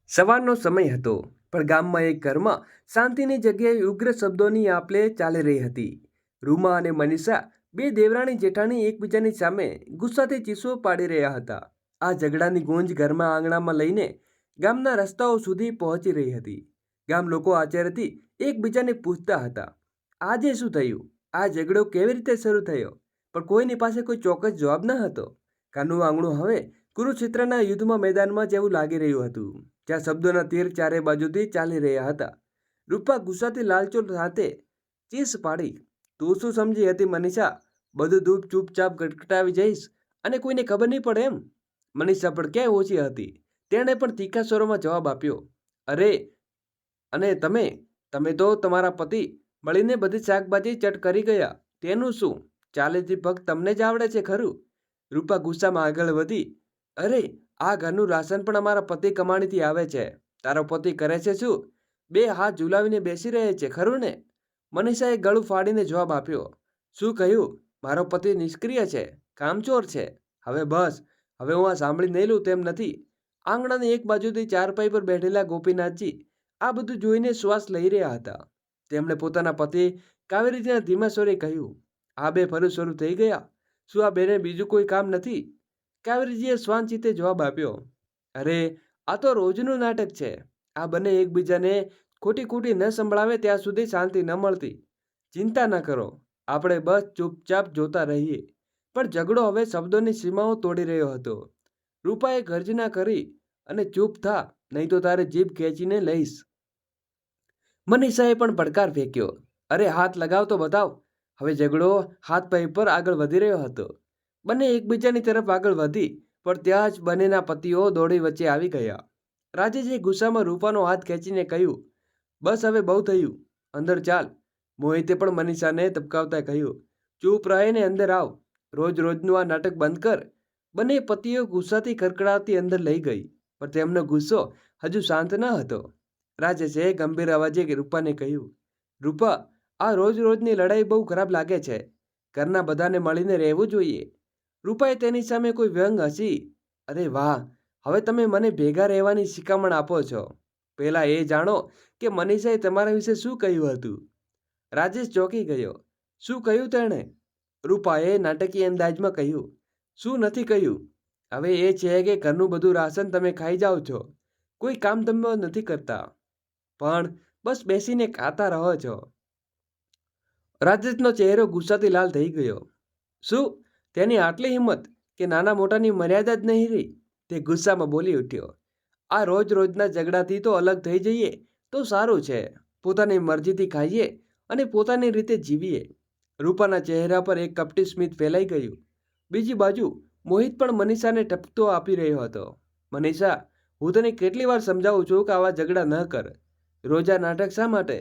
સવારનો સમય હતો, પણ ગામમાં એક ઘરમાં શાંતિની જગ્યાએ ઉગ્ર શબ્દોની આપ-લે ચાલી રહી હતી. રૂમા અને મનીષા, બે દેવરાણી જેઠાણી, એકબીજાની સામે ગુસ્સાથી ચીસો પાડી રહ્યા હતા. આ ઝઘડાની ગૂંજ ઘરમાં આંગણામાં લઈને ગામના રસ્તાઓ સુધી પહોંચી રહી હતી. ગામ લોકો આશ્ચર્યથી એકબીજાને પૂછતા હતા, આજે શું થયું? આ ઝઘડો કેવી રીતે શરૂ થયો? પણ કોઈની પાસે કોઈ ચોક્કસ જવાબ ન હતો. ગામનું આંગણું હવે કુરુક્ષેત્રના યુદ્ધમાં મેદાનમાં જેવું લાગી રહ્યું હતું, જ્યાં શબ્દોના તીર ચારે બાજુથી ચાલી રહ્યા હતા. રૂપા ગુસ્સાથી લાલચોળ સાથે ચીસ પાડી, તું શું સમજી હતી મનીષા? બધું દૂધ ચૂપચાપ ગટગટાવી જઈશ અને કોઈને ખબર નહીં પડે એમ? મનીષા પણ ક્યાંય ઓછી હતી. તેણે પણ તીખા સ્વરોમાં જવાબ આપ્યો, અરે, અને તમે તમે તો તમારા પતિ મળીને બધી શાકભાજી ચટ કરી ગયા. તેનું શું? ચાલીથી પગ તમને જ આવડે છે ખરું? રૂપા ગુસ્સામાં આગળ વધી, અરે, આ ઘરનું રાશન પણ અમારા પતિ કમાણીથી આવે છે. તારો પતિ કરે છે શું? બે હાથ ઝુલાવીને બેસી રહે છે ખરું ને? મનીષાએ ગળું ફાડીને જવાબ આપ્યો, શું કહ્યું? મારો પતિ નિષ્ક્રિય છે, કામચોર છે. હવે બસ, હવે હું આ સાંભળી નહીં લઉં તેમ નથી. આંગણાની એક બાજુથી ચારપાઈ પર બેઠેલા ગોપીનાથજી આ બધું જોઈને શ્વાસ લઈ રહ્યા હતા. તેમણે પોતાના પતિ કાવેરીજીના ધીમા સ્વરે કહ્યું, આ બે ફરી શરૂ થઈ ગયા. શું આ બેને બીજું કોઈ કામ નથી? કાવેરીજીએ શ્વાનચિત્તે જવાબ આપ્યો, અરે, આ તો રોજનું નાટક છે. આ બંને એકબીજાને ખોટી ખોટી ન સંભળાવે ત્યાં સુધી શાંતિ ન મળતી. ચિંતા ન કરો, આપણે બસ ચૂપચાપ જોતા રહીએ. પણ ઝઘડો હવે શબ્દોની સીમાઓ તોડી રહ્યો હતો. રૂપાએ ગર્જના કરી, અને ચૂપ થા, નહીં તો તારે જીભ ખેંચીને લઈશ. મનીષાએ પણ પડકાર ફેંક્યો, અરે, હાથ લગાવ તો બતાવ. હવે ઝઘડો હાથપાઈ પર આગળ વધી રહ્યો હતો. બંને એકબીજાની તરફ આગળ વધી, પણ ત્યાં જ બંનેના પતિઓ દોડી વચ્ચે આવી ગયા. રાજેશે ગુસ્સામાં રૂપાનો હાથ ખેંચીને કહ્યું, બસ હવે બહુ થયું, અંદર ચાલ. મોહિતે પણ મનીષાને ધબકાવતા કહ્યું, ચૂપ રહીને અંદર આવ. રોજ રોજનું આ નાટક બંધ કર. બંને પતિઓ ગુસ્સાથી ખડખડાતી અંદર લઈ ગઈ, પણ તેમનો ગુસ્સો હજુ શાંત ન હતો. રાજેશે ગંભીર અવાજે રૂપાને કહ્યું, રૂપા, આ રોજ રોજની લડાઈ બહુ ખરાબ લાગે છે. ઘરના બધાને મળીને રહેવું જોઈએ. રૂપાએ તેની સામે કોઈ વ્યંગ હસી, અરે વાહ, હવે તમે મને ભેગા રહેવાની શિખામણ આપો છો. પહેલા એ જાણો કે મનીષાએ તમારા વિશે શું કહ્યું હતું. રાજેશ ચોંકી ગયો. શું કહ્યું તેણે? રૂપાએ નાટકીય અંદાજમાં કહ્યું, શું નથી કહ્યું? હવે એ છે કે ઘરનું બધું રાશન તમે ખાઈ જાઓ છો, કોઈ કામ ધંધો નથી કરતા, પણ બસ બેસીને ખાતા રહો છો. રાજેશનો ચહેરો ગુસ્સાથી લાલ થઈ ગયો. શું તેની આટલી હિંમત કે નાના મોટાની મર્યાદા જ નહીં રહી? તે ગુસ્સામાં બોલી ઉઠ્યો, આ રોજ રોજના ઝઘડાથી તો અલગ થઈ જઈએ તો સારું છે. પોતાની મરજીથી ખાઈએ અને પોતાની રીતે જીવીએ. રૂપાના ચહેરા પર એક કપટી સ્મિત ફેલાઈ ગયું. બીજી બાજુ મોહિત પણ મનીષાને ટપતો આપી રહ્યો હતો. મનીષા, હું તને કેટલી વાર સમજાવું છું કે આવા ઝઘડા ન કર. રોજ આ નાટક શા માટે?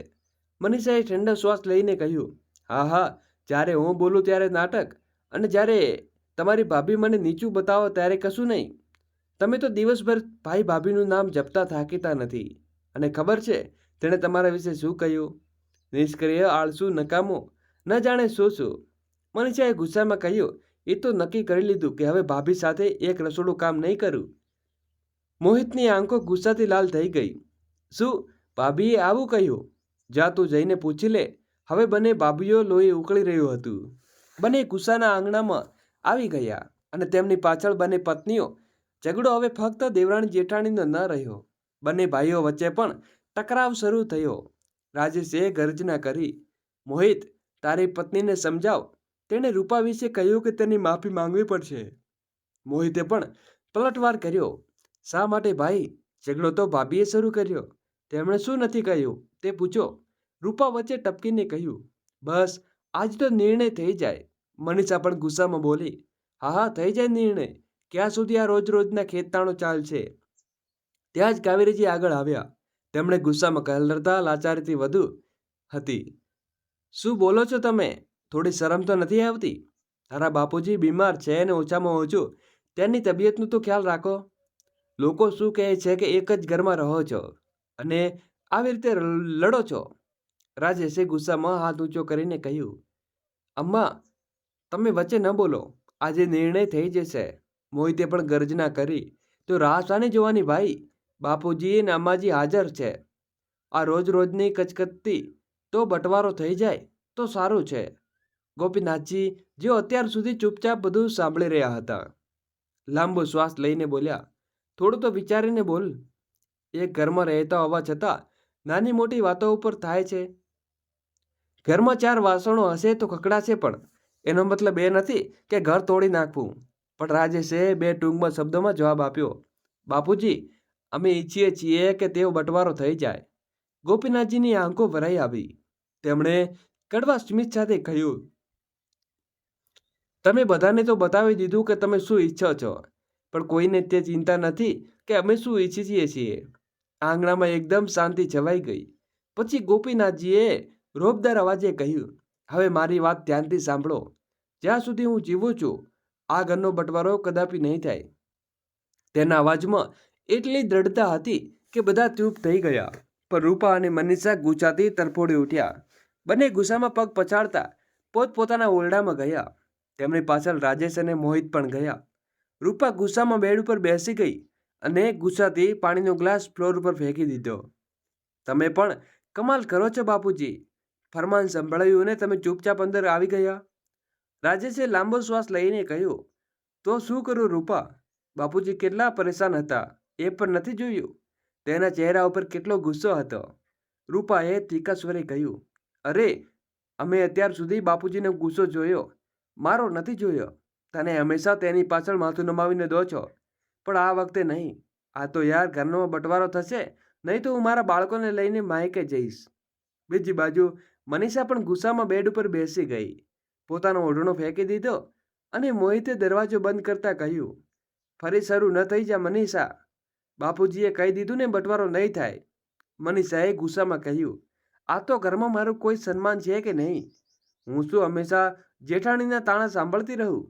મનીષાએ ઠંડો શ્વાસ લઈને કહ્યું, હા હા, જ્યારે હું બોલું ત્યારે નાટક, અને જ્યારે તમારી ભાભી મને નીચું બતાવો ત્યારે કશું નહીં. તમે તો દિવસભર ભાઈ ભાભીનું નામ જપતા થાકીતા નથી. અને ખબર છે તેણે તમારા વિશે શું કહ્યું? નિષ્ક્રિય, આળસુ, નકામો, ન જાણે શું શું. મનીષાએ ગુસ્સામાં કહ્યું, એ તો નક્કી કરી લીધું કે હવે ભાભી સાથે એક રસોડું કામ નહીં કરું. મોહિતની આંખો ગુસ્સાથી લાલ થઈ ગઈ. શું ભાભીએ આવું કહ્યું? જા, તું જઈને પૂછી લે. હવે બંને ભાભીઓ લોહી ઉકળી રહ્યું હતું. બંને ગુસ્સાના આંગણામાં આવી ગયા, અને તેમની પાછળ બંને પત્નીઓ. ઝઘડો હવે ફક્ત દેવરાણી જેઠાણીનો ન રહ્યો. બંને ભાઈઓ વચ્ચે પણ ટકરાવ શરૂ થયો. રાજેશે ગર્જના કરી, મોહિત, તારી પત્નીને સમજાવ. તેણે રૂપા વિશે કહ્યું કે તેની માફી માંગવી પડશે. મોહિતે પણ પલટવાર કર્યો, શા માટે ભાઈ? ઝઘડો તો ભાભીએ શરૂ કર્યો. તેમણે શું નથી કહ્યું તે પૂછો. રૂપા વચ્ચે ટપકીને કહ્યું, બસ આજ તો નિર્ણય થઈ જાય. મનીષા પણ ગુસ્સામાં બોલી, હા હા, થઈ જાય નિર્ણય. ક્યાં સુધી આ રોજ રોજના ખેતતાણો ચાલશે? ત્યાં જ કાવેરીજી આગળ આવ્યા. તેમણે ગુસ્સામાં કલરતા લાચારીથી વધુ હતી. શું બોલો છો તમે? થોડી શરમ તો નથી આવતી? તારા બાપુજી બીમાર છે અને ઓછામાં ઓછું તેમની તબિયતનું તો ખ્યાલ રાખો. લોકો શું કહે છે કે એક જ ઘરમાં રહો છો અને આવી રીતે લડો છો. રાજેશે ગુસ્સામાં હાથ ઊંચો કરીને કહ્યું, અમ્મા, તમે વચ્ચે ન બોલો. આજે નિર્ણય થઈ જશે. મોહિતે પણ ગર્જના કરી, તો રાહ શાની જોવાની ભાઈ? બાપુજી અને અમ્માજી હાજર છે. આ રોજ રોજની કચકચતી તો બટવારો થઈ જાય તો સારું છે. ગોપીનાથજી, જેઓ અત્યાર સુધી ચૂપચાપ બધું સાંભળી રહ્યા હતા, લાંબો શ્વાસ લઈને બોલ્યા, થોડું તો વિચારીને બોલ. એક ઘરમાં રહેતા હોવા છતાં નાની મોટી વાતો ઉપર થાય છે. ઘરમાં 4 વાસણો હશે તો ખકડાશે, પણ એનો મતલબ એ નથી કે ઘર તોડી નાખવું. પણ રાજેશે 2 ટૂંકમાં શબ્દોમાં જવાબ આપ્યો, બાપુજી, અમે ઈચ્છીએ છીએ કે તેઓ બટવારો થઈ જાય. ગોપીનાથજીની આંખો ભરાઈ આવી. તેમણે કડવા સ્મિત સાથે કહ્યું, તમે બધાને તો બતાવી દીધું કે તમે શું ઈચ્છો છો, પણ કોઈને તે ચિંતા નથી કે અમે શું ઈચ્છીએ છીએ. આંગણામાં એકદમ શાંતિ છવાઈ ગઈ. પછી ગોપીનાથજીએ રોબદાર અવાજે કહ્યું, હવે મારી વાત ધ્યાનથી સાંભળો. જ્યાં સુધી હું જીવું છું, આ ઘરનો બટવારો કદાપી નહીં થાય. તેના અવાજમાં એટલી દ્રઢતા હતી કે બધા ચૂપ થઈ ગયા. પણ રૂપા અને મનીષા ગુસ્સાથી તરફોડી ઉઠ્યા. બંને ગુસ્સામાં પગ પછાડતા પોતપોતાના ઓરડામાં ગયા. તેમની પાછળ રાજેશ અને મોહિત પણ ગયા. રૂપા ગુસ્સામાં બેડ ઉપર બેસી ગઈ અને ગુસ્સાથી પાણીનો ગ્લાસ ફ્લોર ઉપર ફેંકી દીધો. તમે પણ કમાલ કરો છો બાપુજી. ફરમાન સંભળાયું ને તમે ચૂપચાપ અંદર આવી ગયા. રાજેશે લાંબો શ્વાસ લઈને કહ્યું, તો શું કરું રૂપા? બાપુજી કેટલા પરેશાન હતા એ પણ નથી જોયું. તેના ચહેરા ઉપર કેટલો ગુસ્સો હતો. રૂપાએ તીખા સ્વરે કહ્યું, અરે, અમે અત્યાર સુધી બાપુજીનો ગુસ્સો જોયો, મારો નથી જોયો. તને હંમેશા તેની પાછળ માથું નમાવીને દો છો, પણ આ વખતે નહીં. આ તો યાર ઘરનો બટવારો થશે, નહીં તો હું મારા બાળકોને લઈને માયકે જઈશ. બીજી બાજુ મનીષા પણ ગુસ્સામાં બેડ ઉપર બેસી ગઈ. પોતાનો ઓઢણો ફેંકી દીધો અને મોહિતે દરવાજો બંધ કરતા કહ્યું, ફરી શરૂ ન થઈ જા મનીષા. બાપુજીએ કહી દીધું ને બટવારો નહીં થાય. મનીષાએ ગુસ્સામાં કહ્યું, આ તો ઘરમાં મારું કોઈ સન્માન છે કે નહીં? હું શું હંમેશા જેઠાણીના તાણા સાંભળતી રહું?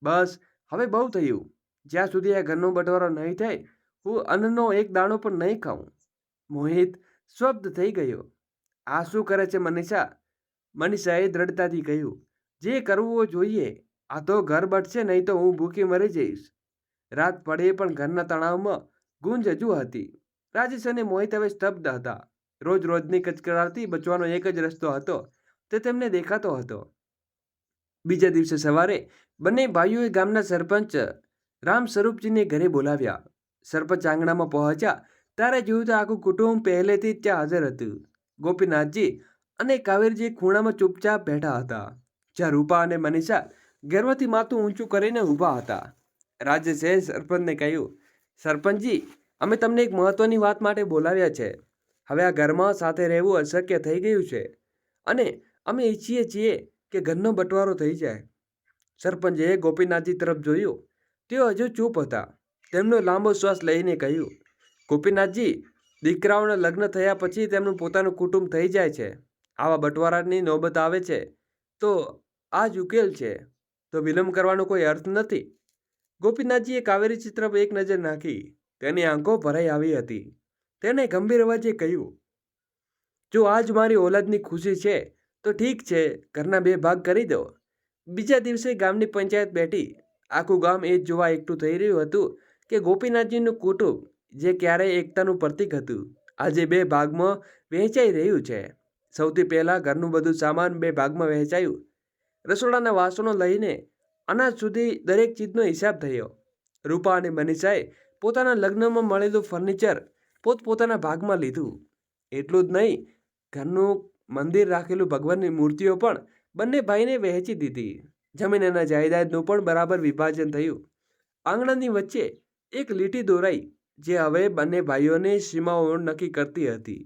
બસ, હવે બહુ થયું. જ્યાં સુધી આ ઘરનો બટવારો નહીં થાય, હું અન્નનો એક દાણો પણ નહીં ખાઉં. મોહિત સ્તબ્ધ થઈ ગયો. આ શું કરે છે મનીષા? મનીષાએ દ્રઢતાથી કહ્યું, જે કરવું જોઈએ. આ તો ઘર બટશે, નહીં તો હું ભૂખી મરી જઈશ. રાત પડે પણ ઘરના તણાવમાં ગુંજ હજુ હતી. રાજેશ અને મોહિત હવે સ્તબ્ધ હતા. રોજ રોજની કચકડાટથી બચવાનો એક જ રસ્તો હતો, તે તેમને દેખાતો હતો. બીજા દિવસે સવારે બંને ભાઈઓએ ગામના સરપંચ રામ સ્વરૂપજીને ઘરે બોલાવ્યા. સરપંચ આંગણામાં પહોંચ્યા ત્યારે જોયું તો આખું કુટુંબ પહેલેથી જ ત્યાં હાજર હતું. ગોપીનાથજી અને કાવેરીજી ખૂણામાં ચૂપચાપ બેઠા હતા, જ્યાં રૂપા અને મનીષા ગર્વથી માથું ઊંચું કરીને ઊભા હતા. રાજેશે સરપંચને કહ્યું, સરપંચજી, અમે તમને એક મહત્વની વાત માટે બોલાવ્યા છે. હવે આ ઘરમાં સાથે રહેવું અશક્ય થઈ ગયું છે અને અમે ઈચ્છીએ છીએ કે ઘરનો બટવારો થઈ જાય. સરપંચે ગોપીનાથજી તરફ જોયું. તેઓ હજુ ચૂપ હતા. તેમનો લાંબો શ્વાસ લઈને કહ્યું, ગોપીનાથજી, દીકરાઓના લગ્ન થયા પછી તેમનું પોતાનું કુટુંબ થઈ જાય છે. આવા બટવારાની નોબત આવે છે તો આ જ ઉકેલ છે. તો વિલંબ કરવાનો કોઈ અર્થ નથી. ગોપીનાથજીએ કાવેરી તરફ એક નજર નાખી. તેની આંખો ભરાઈ આવી હતી. તેણે ગંભીર અવાજે કહ્યું, જો આજ મારી ઓલાદની ખુશી છે તો ઠીક છે, ઘરના 2 ભાગ કરી દો. બીજા દિવસે ગામની પંચાયત બેઠી. આખું ગામ એ જ જોવા એકઠું થઈ રહ્યું હતું કે ગોપીનાથજીનું કુટુંબ, જે ક્યારેય એકતાનું પ્રતીક હતું, આજે 2 ભાગમાં વહેંચાઈ રહ્યું છે. સૌથી પહેલાં ઘરનું બધું સામાન 2 ભાગમાં વહેંચાયું. રસોડાના વાસણો લઈને અનાજ સુધી દરેક ચીજનો હિસાબ થયો. રૂપા અને મનીષાએ પોતાના લગ્નમાં મળેલું ફર્નિચર પોતપોતાના ભાગમાં લીધું. એટલું જ નહીં, ઘરનું મંદિર રાખેલું ભગવાનની મૂર્તિઓ પણ બંને ભાઈને વહેંચી દીધી. જમીન અને જાયદાદનું પણ બરાબર વિભાજન થયું. આંગણાની વચ્ચે એક લીટી દોરાઈ, જે હવે બંને ભાઈઓની સીમાઓ નક્કી કરતી હતી.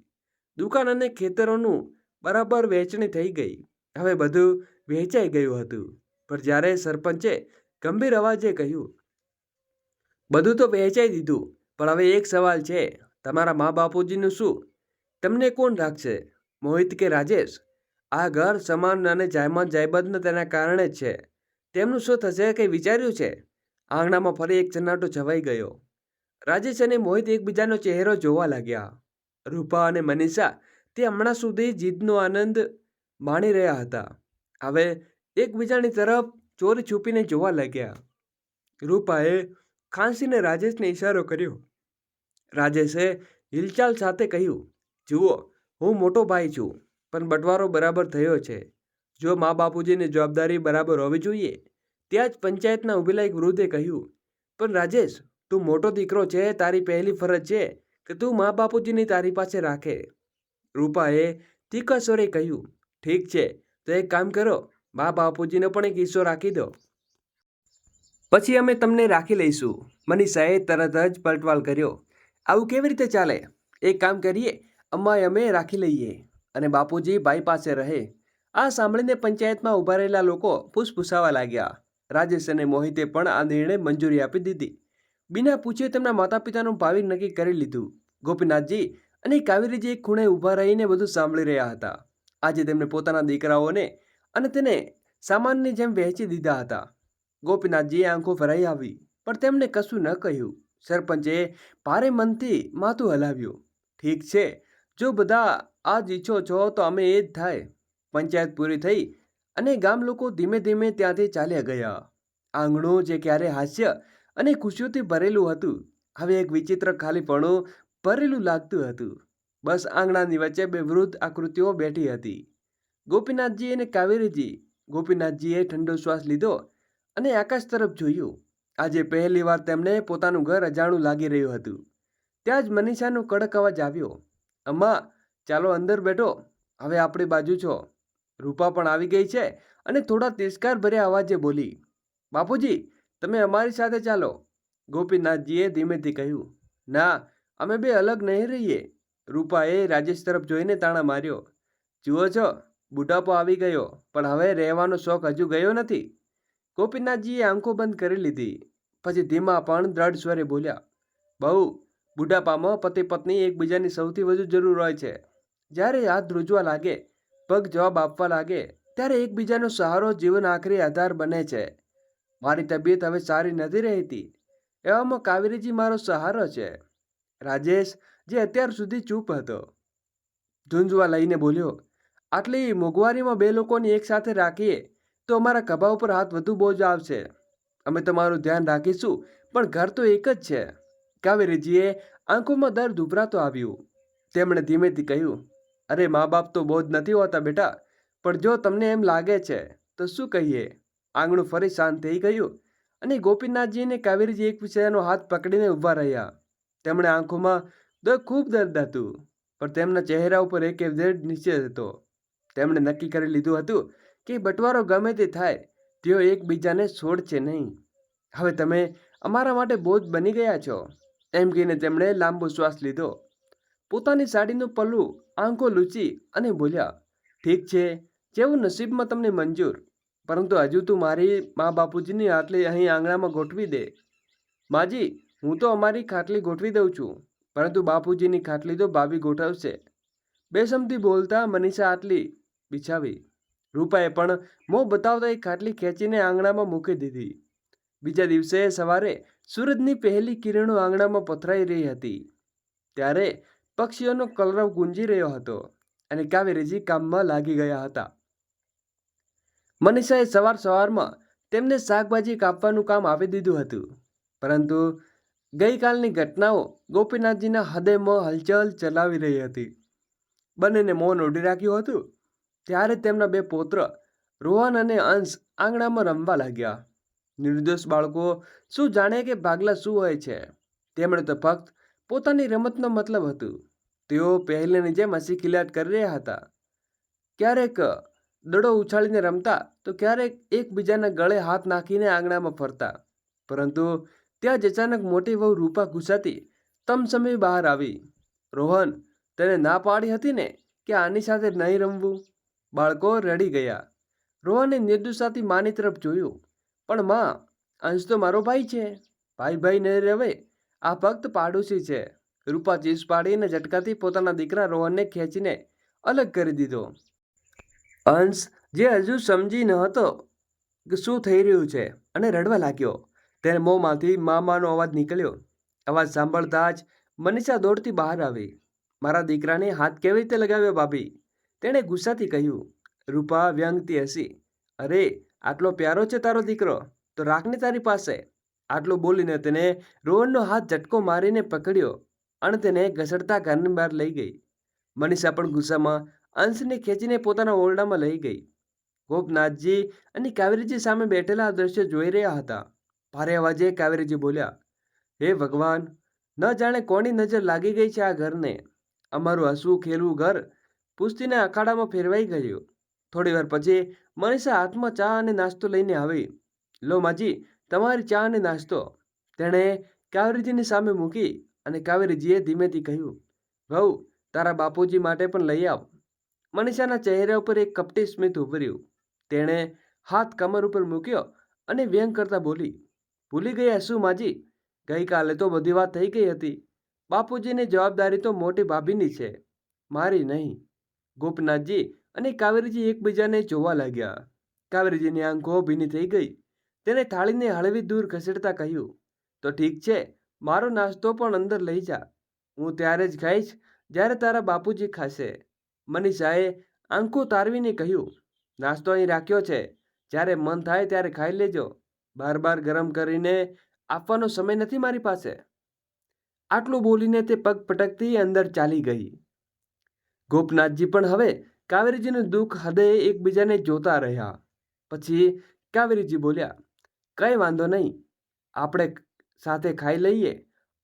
દુકાન અને ખેતરોનું બરાબર વહેંચણી થઈ ગઈ. હવે બધું વહેંચાઈ ગયું હતું. પણ જ્યારે સરપંચે ગંભીર અવાજે કહ્યું, બધું તો વહેંચાઈ દીધું, પણ હવે એક સવાલ છે, તમારા મા બાપુજીનું શું? તમને કોણ રાખશે, મોહિત કે રાજેશ? આ ઘર સમાન અને જાયદાદ તેના કારણે જ છે. તેમનું શું થશે, કંઈ વિચાર્યું છે? આંગણામાં ફરી એક સન્નાટો છવાઈ ગયો. રાજેશ અને મોહિત એકબીજાનો ચહેરો જોવા લાગ્યા. રૂપા અને મનીષા તે હમણાં સુધી જીતનો આનંદ માણી રહ્યા હતા, હવે એકબીજાની તરફ ચોરી છુપીને જોવા લાગ્યા. રૂપાએ ખાંસીને રાજેશને ઈશારો કર્યો. રાજેશે હિલચાલ સાથે કહ્યું, જુઓ, હું મોટો ભાઈ છું, પણ બંટવારો બરાબર થયો છે. જો મા બાપુજીની જવાબદારી બરાબર હોવી જોઈએ. ત્યાં જ પંચાયતના ઉભેલા એક વૃદ્ધે કહ્યું, પણ રાજેશ, તું મોટો દીકરો છે, તારી પહેલી ફરજ છે કે તું મા બાપુજીની તારી પાસે રાખે. રૂપાએ તીખા સ્વરે કહ્યું, ઠીક છે, તો એક કામ કરો, મા બાપુજીને પણ એક હિસ્સો રાખી દો. પછી અમે તમને રાખી લઈશું. મનીષાએ તરત જ પલટવાલ કર્યો, આવું કેવી રીતે ચાલે? એક કામ કરીએ, અમાય અમે રાખી લઈએ અને બાપુજી ભાઈ પાસે રહે. આ સાંભળીને પંચાયતમાં ઊભા રહેલા લોકો ફૂસફૂસાવા લાગ્યા. રાજેશ અને મોહિતે પણ આ નિર્ણય મંજૂરી આપી દીધી. બિના પૂછે તેમના માતા પિતાનું ભાવિ નક્કી કરી લીધું. ગોપીનાથજી અને કાવેરીજી એક ખૂણે ઊભા રહીને બધું સાંભળી રહ્યા હતા. આજે તેમણે પોતાના દીકરાઓને અને તેને સામાનની જેમ વહેંચી દીધા હતા. ગોપીનાથજીએ આંખો ભરાઈ આવી, પણ તેમણે કશું ન કહ્યું. સરપંચે ભારે મનથી માથું હલાવ્યું. ઠીક છે, જો બધા આ જ ઈચ્છો છો તો અમે એ જ થાય. પંચાયત પૂરી થઈ અને ગામ લોકો ધીમે ધીમે ત્યાંથી ચાલ્યા ગયા. આંગણું જે ક્યારે હાસ્ય અને ખુશીઓથી ભરેલું હતું, હવે એક વિચિત્ર ખાલીપણું ભરેલું લાગતું હતું. બસ આંગણાની વચ્ચે બે વૃદ્ધ આકૃતિઓ બેઠી હતી, ગોપીનાથજી અને કાવેરીજી. ગોપીનાથજીએ ઠંડો શ્વાસ લીધો અને આકાશ તરફ જોયું. આજે પહેલીવાર તેમને પોતાનું ઘર અજાણું લાગી રહ્યું હતું. ત્યાં જ મનીષાનો કડક અવાજ આવ્યો, અમ્મા, ચાલો અંદર બેઠો, હવે આપણી બાજુ છો. રૂપા પણ આવી ગઈ છે અને થોડા તિરસ્કાર ભર્યા અવાજે બોલી, બાપુજી, તમે અમારી સાથે ચાલો. ગોપીનાથજીએ ધીમેથી કહ્યું, ના, અમે બે અલગ નહીં રહીએ. રૂપાએ રાજેશ તરફ જોઈને તાણા માર્યો. જુઓ છો, બુઢાપો આવી ગયો, પણ હવે રહેવાનો શોખ હજુ ગયો નથી. ગોપીનાથજીએ આંખો બંધ કરી લીધી. પછી ધીમા પણ દ્રઢ સ્વરે બોલ્યા, બહુ, બુઢાપામાં પતિ પત્ની એકબીજાની સૌથી વધુ જરૂર હોય છે. જ્યારે હાથ ધ્રુજવા લાગે, પગ જવાબ આપવા લાગે, ત્યારે એકબીજાનો સહારો જીવન આખરી આધાર બને છે. મારી તબિયત હવે સારી નથી રહેતી, એવામાં કાવેરીજી મારો સહારો છે. રાજેશ, જે અત્યાર સુધી ચૂપ હતો, ઝૂંઝવા લઈને બોલ્યો, આટલી મોંઘવારીમાં બે લોકોને એક સાથે રાખીએ તો અમારા ખભા ઉપર હાથ વધુ બોજ આવશે. અમે તમારું ધ્યાન રાખીશું, પણ ઘર તો એક જ છે. કાવેરીજીએ આંખોમાં દર્દ ઉભરાતો આવ્યું. તેમણે ધીમેથી કહ્યું, અરે, મા બાપ તો બોજ નથી હોતા બેટા, પણ જો તમને એમ લાગે છે તો શું કહીએ. આંગણું ફરી શાંત થઈ ગયું અને ગોપીનાથજી અને કાવેરીજી એકબીજાનો હાથ પકડીને ઊભા રહ્યા. તેમણે આંખોમાં ખૂબ દર્દ હતું, પણ તેમના ચહેરા ઉપર એક દ્રઢ નિશ્ચય હતો. તેમણે નક્કી કરી લીધું હતું કે બંટવારો ગમે તે થાય, તેઓ એકબીજાને છોડશે નહીં. હવે તમે અમારા માટે બોજ બની ગયા છો, એમ કહીને તેમણે લાંબો શ્વાસ લીધો. પોતાની સાડીનું પલ્લું આંખો લૂછી અને બોલ્યા, ઠીક છે, જેવું નસીબમાં તમને મંજૂર, પરંતુ હજુ તું મારી મા બાપુજીની આટલી અહીં આંગણામાં ગોઠવી દે. માજી, હું તો અમારી ખાટલી ગોઠવી દઉં છું, પરંતુ બાપુજીની ખાટલી તો ભાભી ગોઠવશે. બેસમથી બોલતા મનીષા આટલી બિછાવી. રૂપાએ પણ મોં બતાવતા એક ખાટલી ખેંચીને આંગણામાં મૂકી દીધી. બીજા દિવસે સવારે સૂરજની પહેલી કિરણો આંગણામાં પથરાઈ રહી હતી. ત્યારે પક્ષીઓનો કલરવ ગુંજી રહ્યો હતો અને કાવેરીજી કામમાં લાગી ગયા હતા. મનીષાએ સવારમાં તેમને શાકભાજી કાપવાનું કામ આપી દીધું હતું, પરંતુ ગઈકાલની ઘટનાઓ ગોપીનાથજીના હૃદયમાં હલચલ ચલાવી રહી હતી. બંનેને મૌન ઓઢી રાખ્યું હતું. ત્યારે તેમના બે પૌત્ર રોહન અને અંશ આંગણામાં રમવા લાગ્યા. નિર્દોષ બાળકો શું જાણે કે ભાગલા શું હોય છે. તેમણે તો ફક્ત પોતાની રમતનો મતલબ હતું. તેઓ પહેલેની જેમ હસી ખિલાટ કરી રહ્યા હતા. ક્યારેક દડો ઉછાળીને રમતા તો ક્યારેક એકબીજાના ગળે હાથ નાખીને આંગણામાં ફરતા. પરંતુ ત્યાં જ અચાનક મોટી વહુ રૂપા ગુસ્સાથી તમસમી બહાર આવી. રોહન, તને ના પાડી હતી ને કે આની સાથે નહીં રમવું. બાળકો રડી ગયા. રોહને નિર્દોષતાથી માની તરફ જોયું, પણ માં, અંશ તો મારો ભાઈ છે, ભાઈ ભાઈ નહીં રવે, આ ફક્ત પાડોશી છે. રૂપા ચીસ પાડીને ઝટકાથી પોતાના દીકરા રોહનને ખેંચીને અલગ કરી દીધો. અંશ, જે હજુ સમજી ન હતો કે શું થઈ રહ્યું છે, અને રડવા લાગ્યો. તેને મોંમાંથી મામાનો અવાજ નીકળ્યો. અવાજ સાંભળતા જ મનીષા દોડતી બહાર આવી. મારા દીકરાને હાથ કેવી રીતે લગાવ્યો ભાભી? તેણે ગુસ્સાથી કહ્યું. રૂપા વ્યંગથી હસી. અરે, આટલો પ્યારો છે તારો દીકરો, તો રાખને તારી પાસે. આટલું બોલીને તેને રોહનનો હાથ ઝટકો મારીને પકડ્યો અને તેને ઘસડતા ઘરની બહાર લઈ ગઈ. મનીષા પણ ગુસ્સામાં અંશને ખેંચીને પોતાના ઓરડામાં લઈ ગઈ. ગોપનાથજી અને કાવેરીજી સામે બેઠેલા આ દ્રશ્ય જોઈ રહ્યા હતા. ભારે અવાજે કાવેરીજી બોલ્યા, હે ભગવાન, ન જાણે કોની નજર લાગી ગઈ છે આ ઘરને. અમારું હસવું ખેલવું ઘર પુસ્તીને અખાડામાં ફેરવાઈ ગયું. થોડી વાર પછી મનીષા હાથમાં ચા અને નાસ્તો લઈને આવી. લો માજી, તમારી ચા અને નાસ્તો. તેણે કાવેરીજીની સામે મૂકી અને કાવેરીજીએ ધીમેથી કહ્યું, વહુ, તારા બાપુજી માટે પણ લઈ આવ. મનીષાના ચહેરા ઉપર એક કપટી સ્મિત ઉભર્યું. તેણે હાથ કમર ઉપર મૂક્યો અને વ્યંગ કરતા બોલી, ભૂલી ગયા શું માજી? ગઈકાલે તો બધી વાત થઈ ગઈ હતી. બાપુજીની જવાબદારી તો મોટી ભાભીની છે, મારી નહીં. ગોપનાથજી અને કાવેરીજી એકબીજાને જોવા લાગ્યા. કાવેરીજીની આંખો ભીની થઈ ગઈ. તેણે થાળીને હળવી દૂર ખસેડતા કહ્યું, તો ઠીક છે, મારો નાસ્તો પણ અંદર લઈ જા. હું ત્યારે જ ખાઈશ જ્યારે તારા બાપુજી ખાશે. મનીષાએ આંખો તારવીને કહ્યું, નાસ્તો અહીં રાખ્યો છે, જ્યારે મન થાય ત્યારે ખાઈ લેજો. બાર બાર ગરમ કરીને આપવાનો સમય નથી મારી પાસે. આટલું બોલીને તે પગ પટકતી અંદર ચાલી ગઈ. ગોપનાથજી પણ હવે કાવેરીજીનું દુઃખ હૃદયે એકબીજાને જોતા રહ્યા. પછી કાવેરીજી બોલ્યા, કંઈ વાંધો નહીં, આપણે સાથે ખાઈ લઈએ.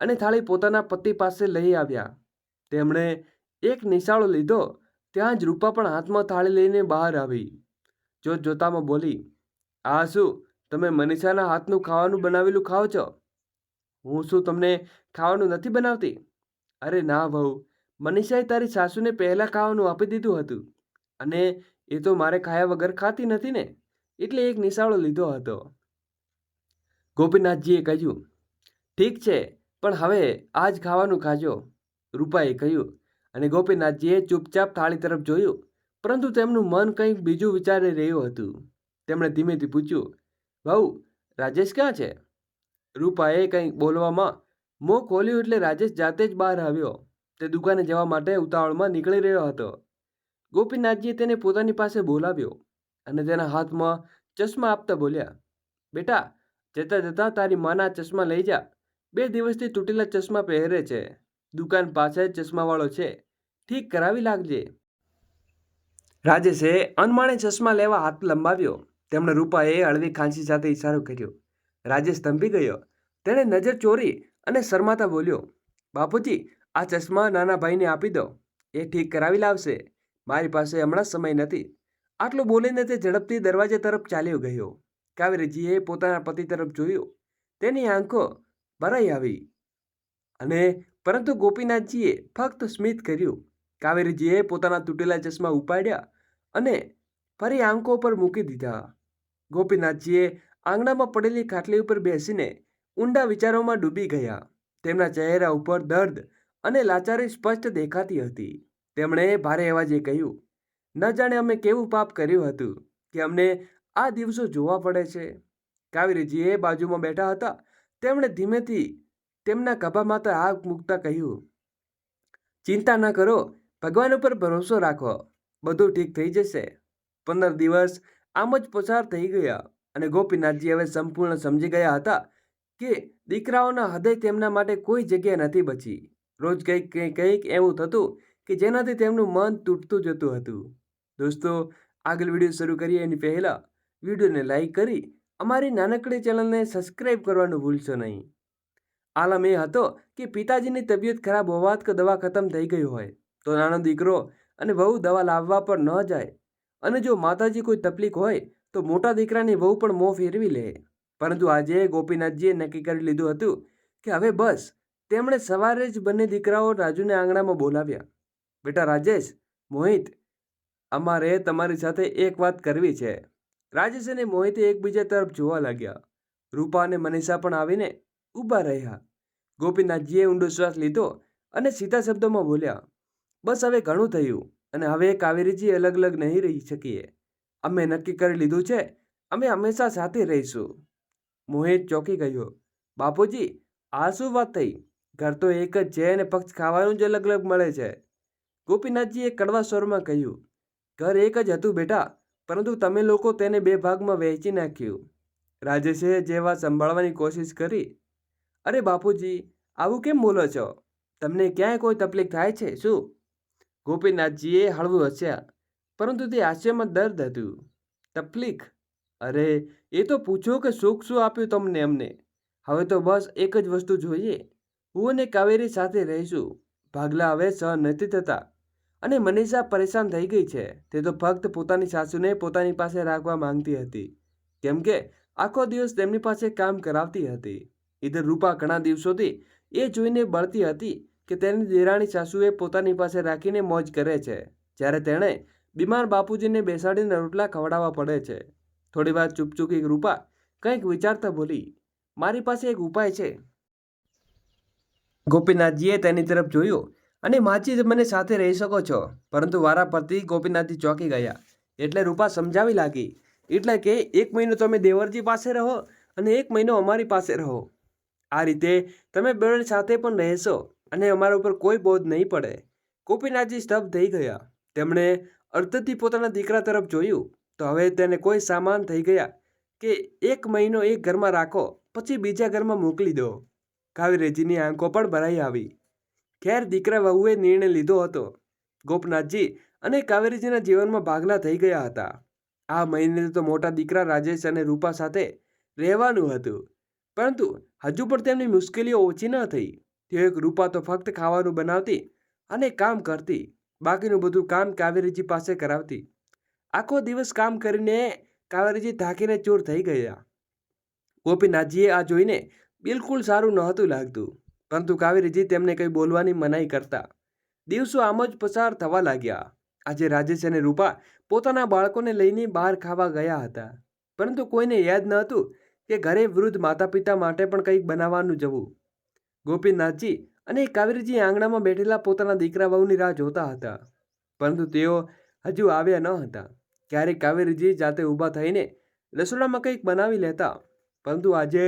અને થાળી પોતાના પતિ પાસે લઈ આવ્યા. તેમણે એક નિશાળો લીધો. ત્યાં જ રૂપા પણ હાથમાં થાળી લઈને બહાર આવી. જોતામાં બોલી, આ શું, તમે મનીષાના હાથનું ખાવાનું બનાવેલું ખાઓ છો? હું શું તમને ખાવાનું નથી બનાવતી? અરે ના વહુ, મનીષાએ તારી સાસુને પહેલાં ખાવાનું આપી દીધું હતું અને એ તો મારે ખાયા વગર ખાતી નથી ને, એટલે એક નિશાળો લીધો હતો. ગોપીનાથજીએ કહ્યું, ઠીક છે, પણ હવે આજ ખાવાનું ખાજો, રૂપાએ કહ્યું. અને ગોપીનાથજીએ ચૂપચાપ થાળી તરફ જોયું, પરંતુ તેમનું મન કંઈક બીજું વિચારી રહ્યું હતું. તેમણે ધીમેથી પૂછ્યું, વહુ, રાજેશ ક્યાં છે? રૂપાએ કંઈક બોલવામાં મોં ખોલ્યું એટલે રાજેશ જાતે જ બહાર આવ્યો. તે દુકાને જવા માટે ઉતાવળમાં નીકળી રહ્યો હતો. ગોપીનાથજીએ તેને પોતાની પાસે બોલાવ્યો અને તેના હાથમાં ચશ્મા આપતા બોલ્યા, બેટા, જતા જતા તારી માના ચશ્મા લઈ જા. 2 દિવસથી તૂટેલા ચશ્મા પહેરે છે. દુકાન પાસે ચશ્માવાળો છે, ઠીક કરાવી લાગજે. રાજેશે અનમાણે ચશ્મા લેવા હાથ લંબાવ્યો. તેમણે રૂપાએ હળવી ખાંસી સાથે ઇશારો કર્યો. રાજેશ થંભી ગયો. તેણે નજર ચોરી અને શરમાતા બોલ્યો, બાપુજી, આ ચશ્મા નાના ભાઈને આપી દો, એ ઠીક કરાવી લાવશે. મારી પાસે હમણાં સમય નથી. આટલું બોલીને તે ઝડપથી દરવાજા તરફ ચાલ્યો ગયો. કાવેરીજીએ પોતાના પતિ તરફ જોયું. તેની આંખો ભરાઈ આવી અને પરંતુ ગોપીનાથજીએ ફક્ત સ્મિત કર્યું. કાવેરીજીએ પોતાના તૂટેલા ચશ્મા ઉપાડ્યા અને ફરી આંખો પર મૂકી દીધા. ગોપીનાથજીએ આંગણામાં પડેલી ખાટલી ઉપર બેસીને ઊંડા વિચારોમાં ડૂબી ગયા. તેમના ચહેરા ઉપર દર્દ અને લાચારી સ્પષ્ટ દેખાતી હતી. તેમણે ભારે અવાજે કહ્યું, ન જાણે અમે કેવું પાપ કર્યું હતું કે અમને આ દિવસો જોવા પડે છે. કાવેરીજીએ બાજુમાં બેઠા હતા. તેમણે ધીમેથી તેમના ખભા માથે હાથ મૂકતા કહ્યું, ચિંતા ન કરો, ભગવાન ઉપર ભરોસો રાખો, બધું ઠીક થઈ જશે. 15 દિવસ આમ જ પસાર થઈ ગયા અને ગોપીનાથજી હવે સંપૂર્ણ સમજી ગયા હતા કે દીકરાઓના હૃદય તેમના માટે કોઈ જગ્યા નથી બચી. રોજ કંઈક એવું થતું કે જેનાથી તેમનું મન તૂટતું જતું હતું. દોસ્તો, આગળ વિડીયો શરૂ કરીએ એની પહેલાં વિડીયોને લાઈક કરી અમારી નાનકડી ચેનલને સબસ્ક્રાઈબ કરવાનું ભૂલશો નહીં. આલમ એ હતો કે પિતાજીની તબિયત ખરાબ હોવાથી કે દવા ખતમ થઈ ગઈ હોય તો નાનો દીકરો અને વહુ દવા લાવવા પર ન જાય, અને જો માતાજી કોઈ તકલીફ હોય તો મોટા દીકરાની વહુ પણ મોં ફેરવી લે. પરંતુ આજે ગોપીનાથજીએ નક્કી કરી લીધું હતું કે હવે બસ. તેમણે સવારે જ બંને દીકરાઓ રાજુને આંગણામાં બોલાવ્યા. બેટા રાજેશ, મોહિત, અમારે તમારી સાથે એક વાત કરવી છે. રાજેશ અને મોહિતે એકબીજા તરફ જોવા લાગ્યા. રૂપા અને મનીષા પણ આવીને ઊભા રહ્યા. ગોપીનાથજીએ ઊંડો શ્વાસ લીધો અને સીધા શબ્દોમાં બોલ્યા, બસ હવે ઘણું થયું અને હવે કાવેરીજી અલગ અલગ નહીં રહી શકીએ. અમે નક્કી કરી લીધું છે, અમે હંમેશા સાથે રહીશું. મોહિત ચોંકી ગયો. બાપુજી, આ શું વાત થઈ? ઘર તો એક જ છે અને ફક્ત ખાવાનું જ અલગ અલગ મળે છે. ગોપીનાથજીએ કડવા સ્વરમાં કહ્યું, ઘર એક જ હતું બેટા, પરંતુ તમે લોકો તેને 2 ભાગમાં વહેંચી નાખ્યું. રાજેશે જે વાત સંભાળવાની કોશિશ કરી. અરે બાપુજી, આવું કેમ બોલો છો? તમને ક્યાંય કોઈ તકલીફ થાય છે શું? ગોપીનાથજીએ હળવું હસ્યા, પરંતુ તે હાસ્યમાં દર્દ હતું. તકલીફ? અરે, એ તો પૂછો કે સુખ શું આપ્યું તમને અમને. હવે તો બસ એક જ વસ્તુ જોઈએ. હું અને કાવેરી સાથે રહીશું. ભાગલા હવે સહન નથી થતા. અને મનીષા પરેશાન થઈ ગઈ છે. તે તો ફક્ત પોતાની સાસુને પોતાની પાસે રાખવા માંગતી હતી, કેમ કે આખો દિવસ તેમની પાસે કામ કરાવતી હતી. ઇધર રૂપા ઘણા દિવસોથી એ જોઈને બળતી હતી કે તેની દેરાણી સાસુએ પોતાની પાસે રાખીને મોજ કરે છે, જ્યારે તેણે બીમાર બાપુજીને બેસાડીને રોટલા ખવડાવવા પડે છે. થોડી વાર ચૂપચૂકી રૂપા કંઈક વિચારતા બોલી, મારી પાસે એક ઉપાય છે. ગોપીનાથજીએ તેની તરફ જોયું અને માજી મને સાથે રહી શકો છો. પરંતુ વારા પરથી ગોપીનાથજી ચોંકી ગયા. એટલે રૂપા સમજાવી લાગી, એટલે કે 1 મહિનો તમે દેવરજી પાસે રહો અને 1 મહિનો અમારી પાસે રહો. આ રીતે તમે બેન સાથે પણ રહેશો અને અમારા ઉપર કોઈ બોજ નહીં પડે. ગોપીનાથજી સ્તબ્ધ થઈ ગયા. તેમણે અર્ધથી પોતાના દીકરા તરફ જોયું તો હવે તેને કોઈ સામાન થઈ ગયા કે 1 મહિનો એક ઘરમાં રાખો, પછી બીજા ઘરમાં મોકલી દો. કાવેરીજીની આંખો પણ ભરાઈ આવી. ખેર, દીકરા વહુએ નિર્ણય લીધો હતો. ગોપનાથજી અને કાવેરીજીના જીવનમાં ભાગલા થઈ ગયા હતા. આ મહિને તો મોટા દીકરા રાજેશ અને રૂપા સાથે રહેવાનું હતું, પરંતુ હજુ પણ તેમની મુશ્કેલીઓ ઓછી ન થઈ. તેઓ એક રૂપા તો ફક્ત ખાવાનું બનાવતી અને કામ કરતી, બાકીનું બધું કામ કાવેરીજી પાસે કરાવતી. આખો દિવસ કામ કરીને કાવેરીજી થાકીને ચૂર થઈ ગયા. ગોપીનાથજીએ આ જોઈને બિલકુલ સારું નહોતું લાગતું, પરંતુ કાવેરીજી તેમને કંઈ બોલવાની મનાઈ કરતા. દિવસો આમ જ પસાર થવા લાગ્યા. આજે રાજેશ અને રૂપા પોતાના બાળકોને લઈને બહાર ખાવા ગયા હતા, પરંતુ કોઈને યાદ ન હતું કે ઘરે વૃદ્ધ માતા પિતા માટે પણ કંઈક બનાવવાનું જવું. ગોપીનાથજી અને કાવેરીજી આંગણામાં બેઠેલા પોતાના દીકરા વહુની રાહ જોતા હતા, પરંતુ તેઓ હજુ આવ્યા ન હતા. ક્યારેક કાવેરીજી જાતે ઊભા થઈને રસોડામાં કંઈક બનાવી લેતા, પરંતુ આજે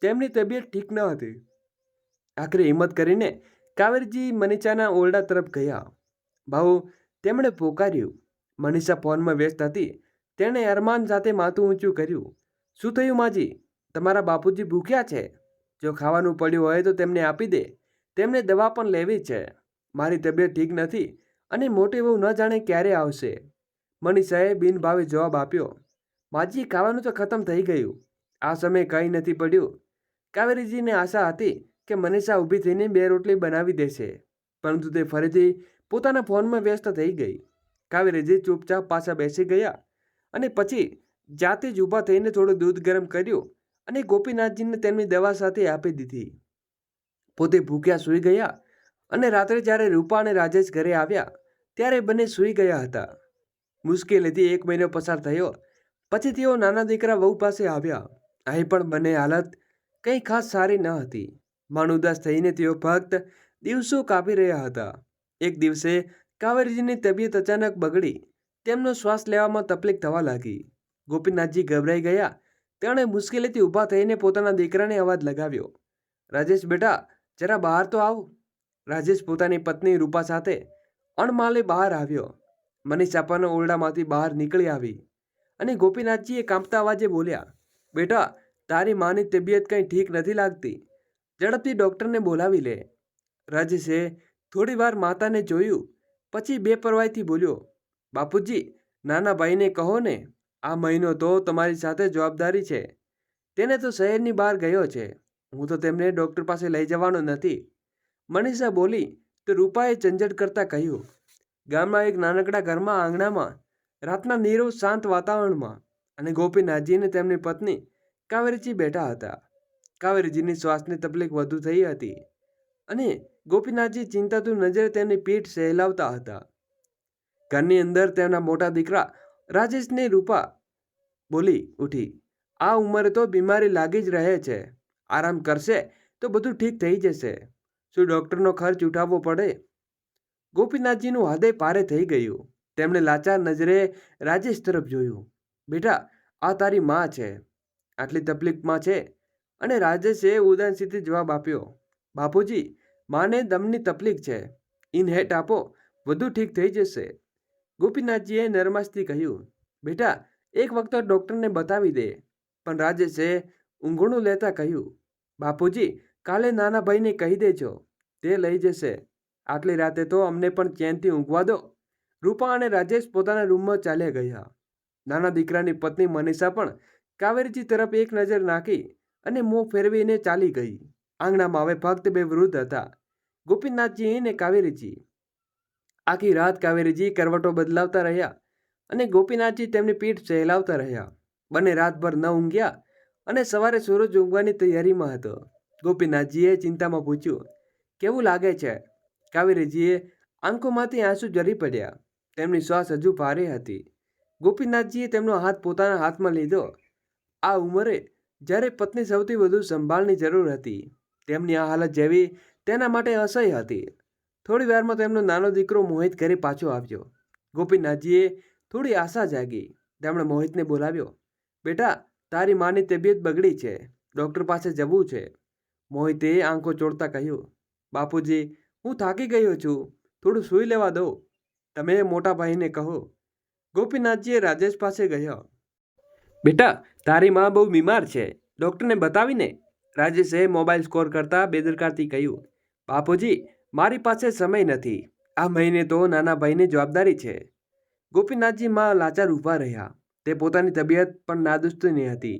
તેમની તબિયત ઠીક ન હતી. આખરે હિંમત કરીને કાવેરીજી મનીષાના ઓરડા તરફ ગયા. ભાઉ, તેમણે પોકાર્યું. મનીષા ફોનમાં વ્યસ્ત હતી. તેણે અરમાન સાથે માથું ઊંચું કર્યું. શું થયું માજી? તમારા બાપુજી ભૂખ્યા છે? જો ખાવાનું પડ્યું હોય તો તેમને આપી દે. તેમને દવા પણ લેવી છે. મારી તબિયત ઠીક નથી અને મોટી વહુ ન જાણે ક્યારે આવશે. મનીષાએ બિનભાવે જવાબ આપ્યો. માજી, ખાવાનું તો ખતમ થઈ ગયું. આ સમયે કંઈ નથી પડ્યું. કાવેરીજીને આશા હતી કે મનીષા ઊભી થઈને 2 રોટલી બનાવી દેશે, પરંતુ તે ફરીથી પોતાના ફોનમાં વ્યસ્ત થઈ ગઈ. કાવેરીજી ચૂપચાપ પાછા બેસી ગયા અને પછી જાતે જ ઊભા થઈને થોડું દૂધ ગરમ કર્યું અને ગોપીનાથજીને તેમની દવા સાથે આપી દીધી. પોતે ભૂખ્યા સૂઈ ગયા અને રાત્રે જ્યારે રૂપા અને રાજેશ ઘરે આવ્યા ત્યારે બંને સૂઈ ગયા હતા. મુશ્કેલીથી 1 મહિનો પસાર થયો. પછી તેઓ નાના દીકરા વહુ પાસે આવ્યા. અહીં પણ બંને હાલત કંઈ ખાસ સારી ન હતી. મન ઉદાસ થઈને તેઓ ફક્ત દિવસો કાપી રહ્યા હતા. એક દિવસે કાવેરીજીની તબિયત અચાનક બગડી. તેમનો શ્વાસ લેવામાં તકલીફ થવા લાગી. ગોપીનાથજી ગભરાઈ ગયા. તેણે મુશ્કેલીથી ઊભા થઈને પોતાના દીકરાને અવાજ લગાવ્યો. રાજેશ બેટા, જરા બહાર તો આવ. રાજેશ પોતાની પત્ની રૂપા સાથે અણમાલે બહાર આવ્યો. મનીષા પણ ઓરડામાંથી બહાર નીકળી આવી અને ગોપીનાથજીએ કાંપતા અવાજે બોલ્યા, બેટા, તારી માની તબિયત કંઈ ઠીક નથી લાગતી. ઝડપથી ડૉક્ટરને બોલાવી લે. રાજેશે થોડી વાર માતાને જોયું, પછી બેપરવાહીથી બોલ્યો, બાપુજી, નાના ભાઈને કહો ને. આ મહિનો તો તમારી સાથે જવાબદારી છે. તેને તો શહેરની બહાર ગયો છે. હું તો તેમને ડૉક્ટર પાસે લઈ જવાનો નથી. મનીષા બોલી તો રૂપાએ ઝંઝટ કરતા કહ્યું. ગામમાં એક નાનકડા ઘરમાં આંગણામાં રાતના નીરવ શાંત વાતાવરણમાં અને ગોપીનાથજી અને તેમની પત્ની કાવેરીજી બેઠા હતા. કાવેરીજીની શ્વાસની તકલીફ વધુ થઈ હતી અને ગોપીનાથજી ચિંતાતુર નજરે તેમની પીઠ સહેલાવતા હતા. ઘરની અંદર તેમના મોટા દીકરા રાજેશને રૂપા બોલી ઉઠી. આ ઉંમરે તો બીમારી લાગી જ રહે છે. આરામ કરશે તો બધું ઠીક થઈ જશે. શું ડૉક્ટરનો ખર્ચ ઉઠાવવો પડે? ગોપીનાથજીનું હૃદય ભારે થઈ ગયું. તેમણે લાચાર નજરે રાજેશ તરફ જોયું. બેટા, આ તારી માં છે. આટલી તકલીફમાં છે. અને રાજેશે ઉદાસીથી જવાબ આપ્યો. બાપુજી, માને દમની તકલીફ છે. ઇનહેટ આપો, બધું ઠીક થઈ જશે. ગોપીનાથજીએ નરમાશથી કહ્યું. બેટા, એક વખત ડૉક્ટરને બતાવી દે. પણ રાજેશે ઊંઘણું લેતા કહ્યું. બાપુજી, કાલે નાના ભાઈને કહી દેજો. તે લઈ જશે. આટલી રાતે તો અમને પણ ચેનથી ઊંઘવા દો. રૂપા અને રાજેશ પોતાના રૂમમાં ચાલ્યા ગયા. નાના દીકરાની પત્ની મનીષા પણ કાવેરીજી તરફ એક નજર નાખી અને મોં ફેરવીને ચાલી ગઈ. આંગણામાં હવે ફક્ત બે વૃદ્ધ હતા, ગોપીનાથજી અને કાવેરીજી. આખી રાત કાવેરીજી કરવટો બદલાવતા રહ્યા અને ગોપીનાથજી તેમની પીઠ સહેલાવતા રહ્યા. બંને રાતભર ન ઊંઘ્યા અને સવારે સૂરજ ઊંઘવાની તૈયારીમાં હતો. ગોપીનાથજીએ ચિંતામાં પૂછ્યું, કેવું લાગે છે? કાવેરીજીએ આંખોમાંથી આંસુ ઝરી પડ્યા. તેમની શ્વાસ હજુ ભારે હતી. ગોપીનાથજીએ તેમનો હાથ પોતાના હાથમાં લીધો. આ ઉંમરે જ્યારે પત્ની સૌથી વધુ સંભાળની જરૂર હતી, તેમની આ હાલત જેવી તેના માટે અસહ્ય હતી. થોડી વારમાં તેમનો નાનો દીકરો મોહિત ઘરે પાછો આવ્યો. ગોપીનાથજીએ થોડી આશા જાગી. તેમણે મોહિતને બોલાવ્યો. બેટા, તારી માની તબિયત બગડી છે, ડૉક્ટર પાસે જવું છે. મોહિતે આંખો ચોળતા કહ્યું, બાપુજી, હું થાકી ગયો છું, થોડું સૂઈ લેવા દો. તમે મોટા ભાઈને કહો. ગોપીનાથજીએ રાજેશ પાસે ગયા. બેટા, તારી માં બહુ બીમાર છે, ડૉક્ટરને બતાવીને. રાજેશે મોબાઈલ સ્કોર કરતા બેદરકારથી કહ્યું, બાપુજી, મારી પાસે સમય નથી. આ મહિને તો નાના ભાઈની જવાબદારી છે. ગોપીનાથજી માં લાચાર ઊભા રહ્યા. તે પોતાની તબિયત પણ નાદુસ્તની હતી.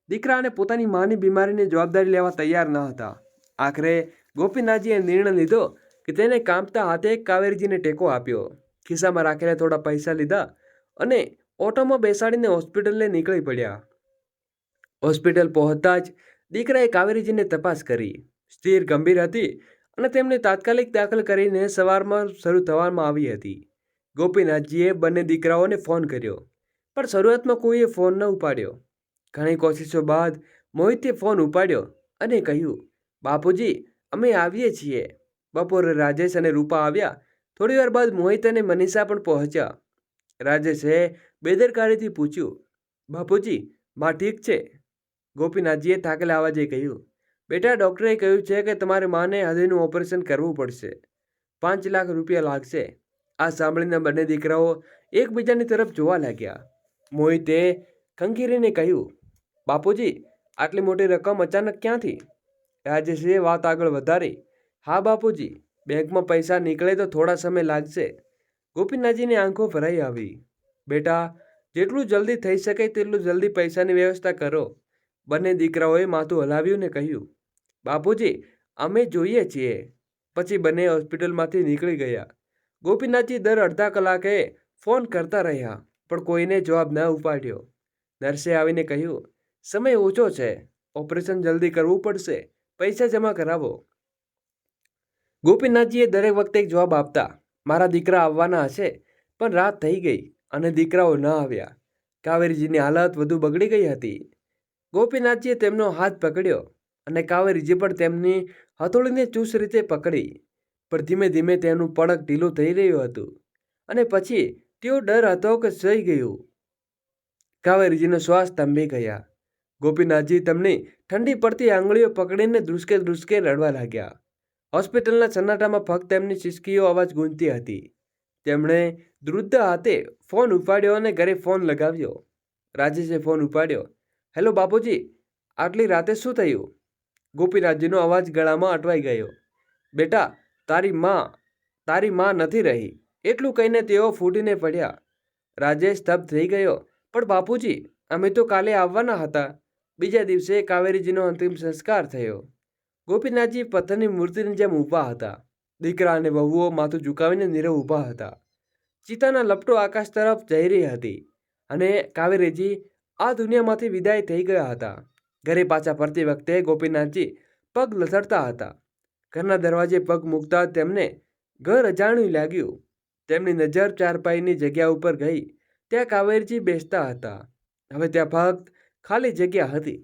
દીકરા અને પોતાની માની બીમારીની જવાબદારી લેવા તૈયાર ન હતા. આખરે ગોપીનાથજીએ નિર્ણય લીધો કે તેને કાંપતા હાથે કાવેરીજીને ટેકો આપ્યો. ખિસ્સામાં રાખેલા થોડા પૈસા લીધા અને ઓટોમાં બેસાડીને હોસ્પિટલે નીકળી પડ્યા. હોસ્પિટલ પહોંચતા જ દીકરાએ કાવેરીજીને તપાસ કરી. સ્થિર ગંભીર હતી અને તેમને તાત્કાલિક દાખલ કરીને સવારમાં શરૂ થવામાં આવી હતી. ગોપીનાથજીએ બંને દીકરાઓને ફોન કર્યો, પણ શરૂઆતમાં કોઈએ ફોન ન ઉપાડ્યો. ઘણી કોશિશો બાદ મોહિતે ફોન ઉપાડ્યો અને કહ્યું, બાપુજી, અમે આવીએ છીએ. બપોરે રાજેશ અને રૂપા આવ્યા. થોડીવાર બાદ મોહિત અને મનીષા પણ પહોંચ્યા. રાજેશે બેદરકારીથી પૂછ્યું, બાપુજી, માં ઠીક છે? ગોપીનાથજીએ થાકેલા અવાજે કહ્યું, બેટા, ડૉક્ટરે કહ્યું છે કે તમારી માને હૃદયનું ઓપરેશન કરવું પડશે. 5 લાખ રૂપિયા લાગશે. આ સાંભળીને બંને દીકરાઓ એકબીજાની તરફ જોવા લાગ્યા. મોહિતે ખંખેરીને કહ્યું, બાપુજી, આટલી મોટી રકમ અચાનક ક્યાંથી? રાજેશે વાત આગળ વધારી, હા બાપુજી, બેંકમાં પૈસા નીકળે તો થોડા સમય લાગશે. ગોપીનાથજીની આંખો ભરાઈ આવી. બેટા, જેટલું જલ્દી થઈ શકે તેટલું જલ્દી પૈસાની વ્યવસ્થા કરો. બંને દીકરાઓએ માથું હલાવ્યું ને કહ્યું, બાપુજી, અમે જોઈએ છીએ. પછી બંને હોસ્પિટલમાંથી નીકળી ગયા. ગોપીનાથજી દર અડધા કલાકે ફોન કરતા રહ્યા, પણ કોઈને જવાબ ન ઉપાડ્યો. નર્સે આવીને કહ્યું, સમય ઓછો છે, ઓપરેશન જલ્દી કરવું પડશે, પૈસા જમા કરાવો. ગોપીનાથજીએ દરેક વખતે એક જવાબ આપતા, મારા દીકરા આવવાના હશે, પણ રાત થઈ ગઈ અને દીકરાઓ ન આવ્યા. કાવેરીજીની હાલત વધુ બગડી ગઈ હતી. ગોપીનાથજીએ તેમનો હાથ પકડ્યો અને કાવેરીજી પણ તેમની હથોડીને ચુસ્ત રીતે પકડી. પણ ધીમે ધીમે તેનું પડક ઢીલું થઈ રહ્યું હતું અને પછી તેઓ ડર હતો કે સહી ગયું. કાવેરીજીનો શ્વાસ થંભી ગયા. ગોપીનાથજી તેમની ઠંડી પડતી આંગળીઓ પકડીને ધ્રુસકે ધ્રુસકે રડવા લાગ્યા. હોસ્પિટલના સન્નાટામાં ફક્ત તેમની સિસકીઓ અવાજ ગૂંજતી હતી. તેમણે વૃદ્ધ હાથે ફોન ઉપાડ્યો અને ઘરે ફોન લગાવ્યો. રાજેશે ફોન ઉપાડ્યો. હેલો બાપુજી, આટલી રાતે શું થયું? ગોપીનાથજીનો અવાજ ગળામાં અટવાઈ ગયો. બેટા, તારી માં નથી રહી. એટલું કહીને તેઓ ફૂટીને પડ્યા. રાજેશ સ્તબ્ધ થઈ ગયો. પણ બાપુજી, અમે તો કાલે આવવાના હતા. બીજા દિવસે કાવેરીજીનો અંતિમ સંસ્કાર થયો. ગોપીનાથજી પથ્થરની મૂર્તિની જેમ ઊભા હતા. દીકરા અને વહુઓ માથું ઝુકાવીને નીરવ ઊભા હતા. ચિતાના લપટો આકાશ તરફ જઈ રહી હતી અને કાવેરીજી આ દુનિયામાંથી વિદાય થઈ ગયા હતા. ઘરે પાછા ફરતી વખતે ગોપીનાથજી પગ લથડતા હતા. ઘરના દરવાજે પગ મૂકતા તેમને ઘર અજાણ્યું લાગ્યું. તેમની નજર ચારપાઈની જગ્યા ઉપર ગઈ. ત્યાં કાવેરીજી બેસતા હતા. હવે ત્યાં ફક્ત ખાલી જગ્યા હતી.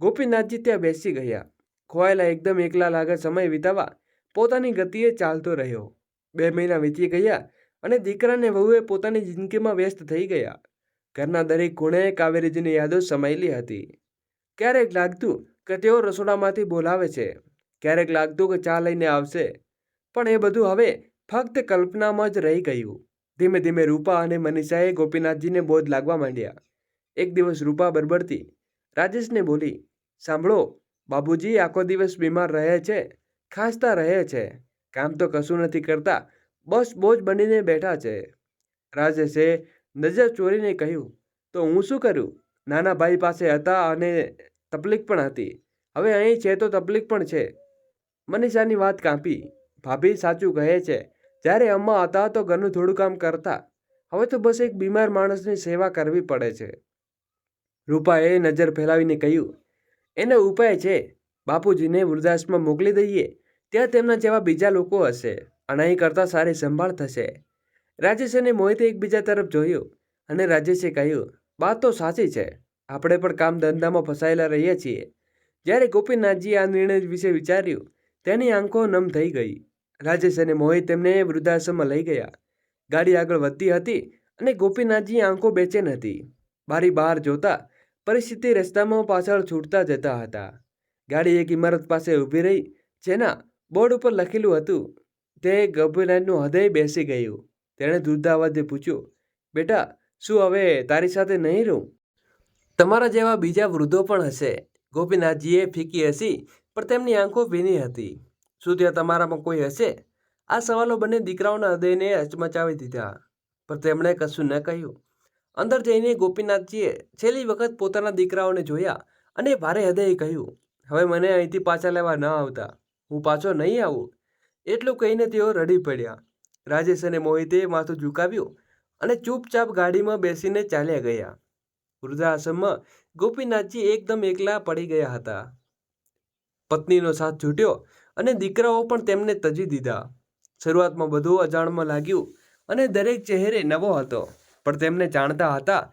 ગોપીનાથજી ત્યાં બેસી ગયા. ખોવાયેલા એકદમ એકલા લાગે સમય વિતાવવા પોતાની ગતિએ ચાલતો રહ્યો. 2 મહિના વીતી ગયા અને દીકરાને વહુએ પોતાની જિંદગીમાં વ્યસ્ત થઈ ગયા. ઘરના દરેક ખૂણે કાવેરીજીની યાદો સમાયેલી હતી. ક્યારેક લાગતું કે તેઓ રસોડામાંથી બોલાવે છે, ક્યારેક લાગતું કે ચા લઈને આવશે, પણ એ બધું હવે ફક્ત કલ્પનામાં જ રહી ગયું. ધીમે ધીમે રૂપા અને મનીષાએ ગોપીનાથજીને બોધ લાગવા માંડ્યા. એક દિવસ રૂપા બરબરતી રાજેશને બોલી, સાંભળો, બાબુજી આખો દિવસ બીમાર રહે છે, ખાંસતા રહે છે. કામ તો કશું નથી કરતા, બસ બોજ બનીને બેઠા છે. રાજેશે નજર ચોરીને કહ્યું, તો હું શું કરું? નાના ભાઈ પાસે હતા અને તકલીફ પણ હતી. હવે અહીં છે તો તકલીફ પણ છે. મનીષાની વાત કાપી. ભાભી સાચું કહે છે. જ્યારે અમ્મા હતા તો ઘરનું થોડું કામ કરતા. હવે તો બસ એક બીમાર માણસની સેવા કરવી પડે છે. રૂપાએ નજર ફેલાવીને કહ્યું, એનો ઉપાય છે. બાપુજીને વૃદ્ધાશ્રમમાં મોકલી દઈએ. ત્યાં તેમના જેવા બીજા લોકો હશે અને અહીં કરતાં સારી સંભાળ થશે. રાજેશ અને મોહિતે એકબીજા તરફ જોયું અને રાજેશે કહ્યું, વાત તો સાચી છે. આપણે પણ કામ ધંધામાં ફસાયેલા રહીએ છીએ. જ્યારે ગોપીનાથજીએ આ નિર્ણય વિશે વિચાર્યું, તેની આંખો નમ થઈ ગઈ. રાજેશ અને મોહિત તેમને વૃદ્ધાશ્રમમાં લઈ ગયા. ગાડી આગળ વધતી હતી અને ગોપીનાથજીની આંખો બેચેન હતી. બારી બહાર જોતા પરિસ્થિતિ રસ્તામાં પાછળ છૂટતા જતા હતા. ગાડી એક ઇમારત પાસે ઊભી રહી, જેના બોર્ડ ઉપર લખેલું હતું. તે ગોપીનાથનું હૃદય બેસી ગયું. તેણે ધ્રુજતા અવાજે પૂછ્યું, બેટા, શું હવે તારી સાથે નહીં રહું? તમારા જેવા બીજા વૃદ્ધો પણ હશે. ગોપીનાથજીએ ફીકી હસી, પણ તેમની આંખો ભીની હતી. શું ત્યાં તમારામાં કોઈ હશે? આ સવાલો બંને દીકરાઓના હૃદયને હચમચાવી દીધા, પણ તેમણે કશું ન કહ્યું. અંદર જઈને ગોપીનાથજીએ છેલ્લી વખત પોતાના દીકરાઓને જોયા અને ભારે હૃદયે કહ્યું, હવે મને અહીંથી પાછા લેવા ન આવતા. હું પાછો નહીં આવું. એટલું કહીને તેઓ રડી પડ્યા. રાજેશ અને મોહિતે માથું ઝુકાવ્યું અને ચૂપચાપ ગાડીમાં બેસીને ચાલ્યા ગયા. વૃદ્ધાશ્રમમાં ગોપીનાથજી એકદમ એકલા પડી ગયા હતા. પત્નીનો સાથ છૂટ્યો અને દીકરાઓ પણ તેમને તજી દીધા. શરૂઆતમાં બધું અજાણમાં લાગ્યું અને દરેક ચહેરે નવો હતો, પણ તેમને જાણતા હતા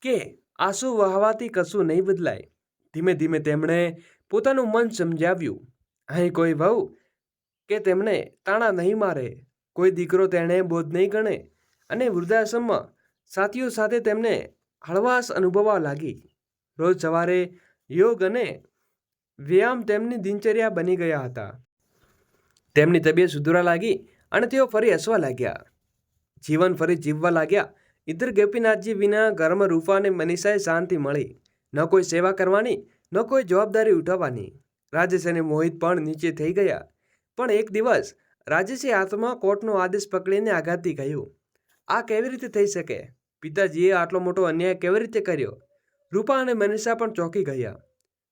કે આંસુ વહાવાથી કશું નહીં બદલાય. ધીમે ધીમે તેમણે પોતાનું મન સમજાવ્યું. અહીં કોઈ વહુ કે તેમને તાણા નહીં મારે, કોઈ દીકરો તેણે બોધ નહીં ગણે, અને વૃદ્ધાશ્રમમાં સાથીઓ સાથે તેમને હળવાશ અનુભવવા લાગી. રોજ સવારે યોગ અને વ્યાયામ તેમની દિનચર્યા બની ગયા હતા. તેમની તબિયત સુધરવા લાગી અને તેઓ ફરી હસવા લાગ્યા. જીવન ફરી જીવવા લાગ્યા. ઇધર ગોપીનાથજી વિના ઘરમાં રૂપા અને મનીષાએ શાંતિ મળી. ન કોઈ સેવા કરવાની, ન કોઈ જવાબદારી ઉઠાવવાની. રાજેશ અને મોહિત પણ નીચે થઈ ગયા. પણ એક દિવસ રાજેશે હાથમાં કોર્ટનો આદેશ પકડીને આઘાતથી કહ્યું, આ કેવી રીતે થઈ શકે? પિતાજીએ આટલો મોટો અન્યાય કેવી રીતે કર્યો? રૂપા અને મનીષા પણ ચોંકી ગયા.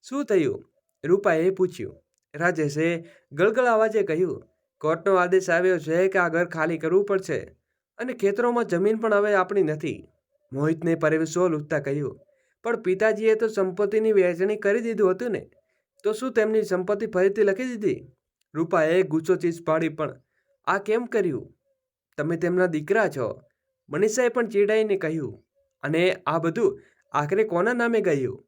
શું થયું? રૂપાએ પૂછ્યું. રાજેશે ગળગળ અવાજે કહ્યું, કોર્ટનો આદેશ આવ્યો છે કે આ ઘર ખાલી કરવું પડશે અને ખેતરોમાં જમીન પણ હવે આપણી નથી. મોહિતને પરિવેશો લૂંટતા કહ્યું, પણ પિતાજીએ તો સંપત્તિની વહેંચણી કરી દીધું હતું ને, તો શું તેમની સંપત્તિ ફરીથી લખી દીધી? રૂપાએ ગુસ્સો ચીજ પાડી, પણ આ કેમ કર્યું? તમે તેમના દીકરા છો. મનીષાએ પણ ચીડાઈને કહ્યું, અને આ બધું આખરે કોના નામે ગયું?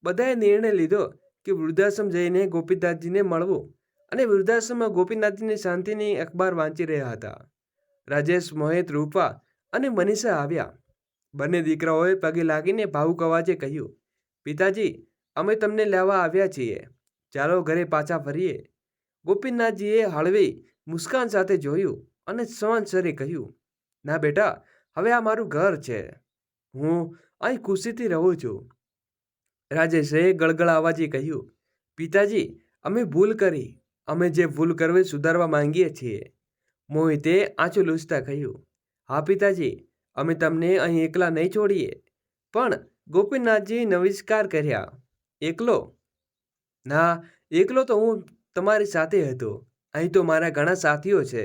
બધાએ નિર્ણય લીધો કે વૃદ્ધાશ્રમ જઈને ગોપીનાથજીને મળવું, અને વૃદ્ધાશ્રમમાં ગોપીનાથજીની શાંતિની અખબાર વાંચી રહ્યા હતા. રાજેશ, મોહિત, રૂપા અને મનીષા આવ્યા. બંને દીકરાઓએ પગે લાગીને ભાવુક અવાજે કહ્યું, પિતાજી, અમે તમને લેવા આવ્યા છીએ. ચાલો ઘરે પાછા ફરીએ. ગોપીનાથજીએ હળવી મુસ્કાન સાથે જોયું અને સ્વંસરે કહ્યું, ના બેટા, હવે આ મારું ઘર છે. હું અહીં ખુશીથી રહું છું. રાજેશે ગળગળા અવાજે કહ્યું, પિતાજી, અમે ભૂલ કરી. અમે જે ભૂલ કરવી સુધારવા માંગીએ છીએ. મોહિતે આંચું લૂછતા કહ્યું, હા પિતાજી, અમે તમને અહીં એકલા નહીં છોડીએ. પણ ગોપીનાથજી નમસ્કાર કર્યા. એકલો? ના, એકલો તો હું તમારી સાથે હતો. અહીં તો મારા ઘણા સાથીઓ છે.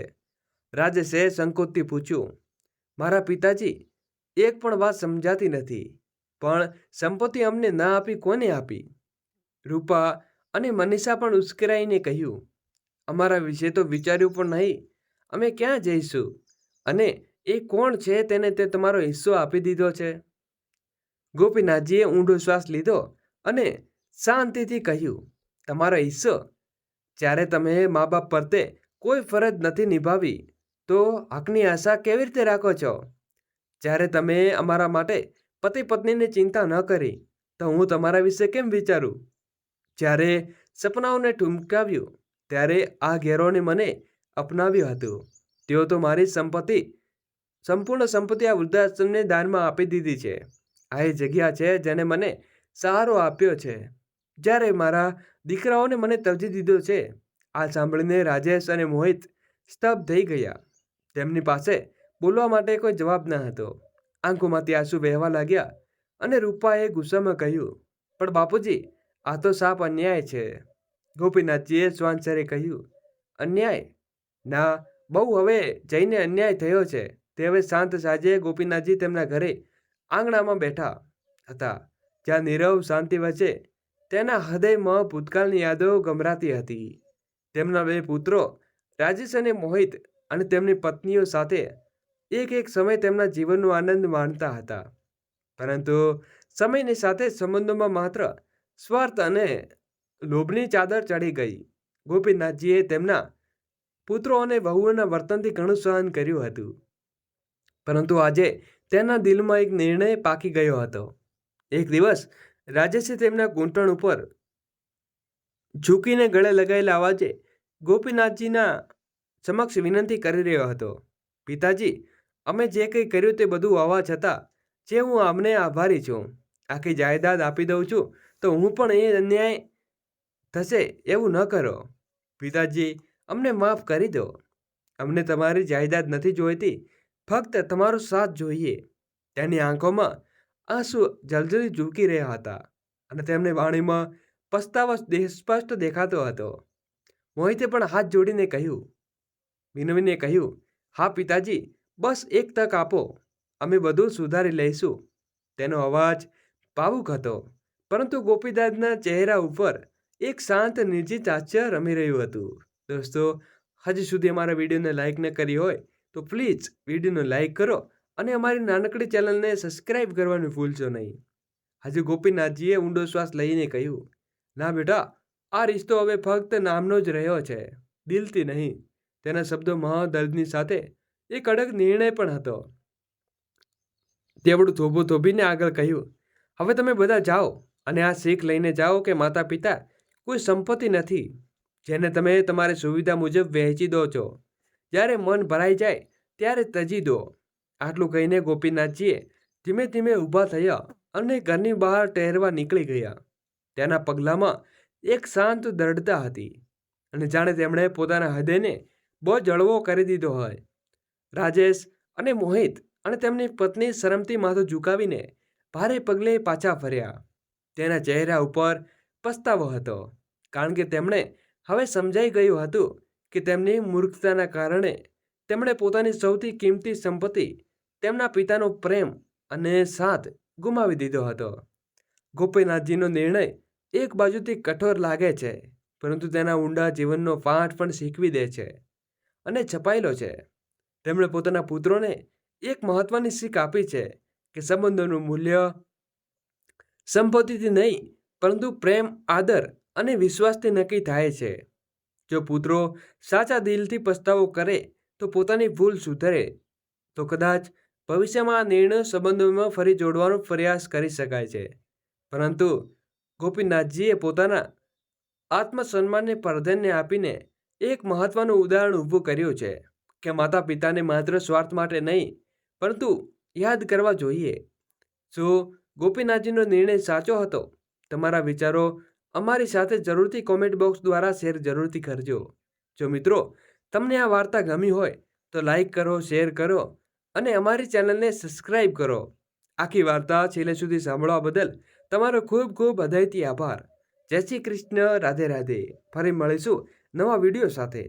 રાજેશે સંકોચથી પૂછ્યું, મારા પિતાજી, એક પણ વાત સમજાતી નથી. પણ સંપત્તિ અમને ના આપી કોને આપી? રૂપા અને મનીષા પણ ઉશ્કેરાઈને કહ્યું, અમારા વિશે તો વિચાર્યું પણ નહીં. અમે ક્યાં જઈશું? અને એ કોણ છે તેને તે તમારો હિસ્સો આપી દીધો છે? ગોપીનાથજીએ ઊંડો શ્વાસ લીધો અને શાંતિથી કહ્યું, તમારો હિસ્સો? જ્યારે તમે મા બાપ પ્રત્યે કોઈ ફરજ નથી નિભાવી તો હકની આશા કેવી રીતે રાખો છો? જ્યારે તમે અમારા માટે પતિ પત્નીની ચિંતા ન કરી તો હું તમારા વિશે કેમ વિચારું? જ્યારે સપનાઓને ઠુમકાવ્યું ત્યારે આ ઘેરોને મને અપનાવ્યું હતું. તેઓ તો મારી સંપૂર્ણ સંપત્તિ આ વૃદ્ધાશ્રમને દાનમાં આપી દીધી છે. આ એ જગ્યા છે જેને મને સહારો આપ્યો છે. જ્યારે મારા દીકરાઓને મને તજી દીધો છે, આ સાંભળીને રાજેશ અને મોહિત સ્તબ્ધ થઈ ગયા. તેમની પાસે બોલવા માટે કોઈ જવાબ ન હતો. આંખોમાંથી આંસુ વહેવા લાગ્યા અને રૂપાએ ગુસ્સામાં કહ્યું, પણ બાપુજી, આ તો સાફ અન્યાય છે. ગોપીનાથજીએ શ્વાન કહ્યું, અન્યાય? ના, બહુ હવે જઈને અન્યાય થયો છે. તે હવે શાંત સાજે ગોપીનાથજી તેમના ઘરે આંગણામાં બેઠા હતા, જ્યાં નીરવ શાંતિ વચ્ચે તેના હૃદયમાં ભૂતકાળની યાદો ગમરાતી હતી. તેમના 2 પુત્રો રાજેશ અને મોહિત અને તેમની પત્નીઓ સાથે એક સમય તેમના જીવનનો આનંદ માણતા હતા. પરંતુ સમયની સાથે સંબંધોમાં માત્ર સ્વાર્થ અને લોભની ચાદર ચડી ગઈ. ગોપીનાથજીએ તેમના પુત્રો અને વહુઓના વર્તનથી ઘણું સહન કર્યું હતું, પરંતુ આજે તેના દિલમાં એક નિર્ણય પાકી ગયો હતો. એક દિવસ રાજેશે તેમના ઘૂંટણ ઉપર ઝૂકીને ગળે લગાવેલા અવાજે ગોપીનાથજીના સમક્ષ વિનંતી કરી રહ્યો હતો, પિતાજી, અમે જે કંઈ કર્યું તે બધું હોવા છતાં જે હું આમને આભારી છું. આખી જાયદાદ આપી દઉં છું તો હું પણ એ અન્યાય થશે એવું ન કરો. પિતાજી, અમને માફ કરી દો. અમને તમારી જાયદાદ નથી જોઈતી, ફક્ત તમારો સાથ જોઈએ. તેની આંખોમાં આંસુ જલજલી ઝૂકી રહ્યા હતા અને તેમની વાણીમાં પસ્તાવો સ્પષ્ટ દેખાતો હતો. મોહિતે પણ હાથ જોડીને વિનવીને કહ્યું, હા પિતાજી, બસ એક તક આપો, અમે બધું સુધારી લઈશું. તેનો અવાજ ભાવુક હતો, પરંતુ ગોપીનાથના ચહેરા ઉપર એક શાંત નિર્જીત હાસ્ય રમી રહ્યું હતું. દોસ્તો, હજી સુધી અમારા વિડીયોને લાઇક ન કરી હોય તો પ્લીઝ વિડીયોને લાઇક કરો અને અમારી નાનકડી ચેનલને સબસ્ક્રાઈબ કરવાનું ભૂલશો નહીં. હજી ગોપીનાથજીએ ઊંડો શ્વાસ લઈને કહ્યું, ના બેટા, આ રિશ્તો હવે ફક્ત નામનો જ રહ્યો છે, દિલથી નહીં. તેના શબ્દોમાં દર્દની સાથે એક અડગ નિર્ણય પણ હતો. તેવડું થોભું થોભીને આગળ કહ્યું, હવે તમે બધા જાઓ અને આ શીખ લઈને જાઓ કે માતા પિતા કોઈ સંપત્તિ નથી જેને તમે તમારી સુવિધા મુજબ વહેંચી દો છો. જ્યારે મન ભરાઈ જાય ત્યારે તજી દો. આટલું કહીને ગોપીનાથજીએ ધીમે ધીમે ઊભા થયા અને ઘરની બહાર ટહેરવા નીકળી ગયા. તેના પગલામાં એક શાંત દૃઢતા હતી અને જાણે તેમણે પોતાના હૃદયને બહુ જળવો કરી દીધો હોય. રાજેશ અને મોહિત અને તેમની પત્ની શરમથી માથું ઝુકાવીને ભારે પગલે પાછા ફર્યા. તેના ચહેરા ઉપર પસ્તાવો હતો, કારણ કે તેમણે હવે સમજાઈ ગયું હતું કે તેમની મૂર્ખતાના કારણે તેમણે પોતાની સૌથી કિંમતી સંપત્તિ, તેમના પિતાનો પ્રેમ અને સાથ ગુમાવી દીધો હતો. ગોપીનાથજીનો નિર્ણય એક બાજુથી કઠોર લાગે છે, પરંતુ તેના ઊંડા જીવનનો પાઠ પણ શીખવી દે છે અને છપાયેલો છે. તેમણે પોતાના પુત્રોને એક મહત્વની શીખ આપી છે કે સંબંધોનું મૂલ્ય સંપત્તિથી નહીં, પરંતુ પ્રેમ, આદર અને વિશ્વાસથી નક્કી થાય છે. જો પુત્રો સાચા દિલથી પસ્તાવો કરે તો પોતાની ભૂલ સુધરે તો કદાચ ભવિષ્યમાં આ નિર્ણય સંબંધોમાં ફરી જોડવાનો પ્રયાસ કરી શકાય છે. પરંતુ ગોપીનાથજીએ પોતાના આત્મસન્માનને પ્રાધાન્ય આપીને એક મહત્વનું ઉદાહરણ ઊભું કર્યું છે કે માતા પિતાને માત્ર સ્વાર્થ માટે નહીં, પરંતુ યાદ કરવા જોઈએ. શું ગોપીનાથજીનો નિર્ણય સાચો હતો? તમારા વિચારો અમારી સાથે જરૂરથી કોમેન્ટ બોક્સ દ્વારા શેર જરૂરથી કરજો. જો મિત્રો તમને આ વાર્તા ગમી હોય તો લાઈક કરો, શેર કરો અને અમારી ચેનલને સબસ્ક્રાઈબ કરો. આખી વાર્તા છેલ્લે સુધી સાંભળવા બદલ તમારો ખૂબ ખૂબ હૃદયથી આભાર. જય શ્રી કૃષ્ણ. રાધે રાધે. ફરી મળીશું નવા વિડીયો સાથે.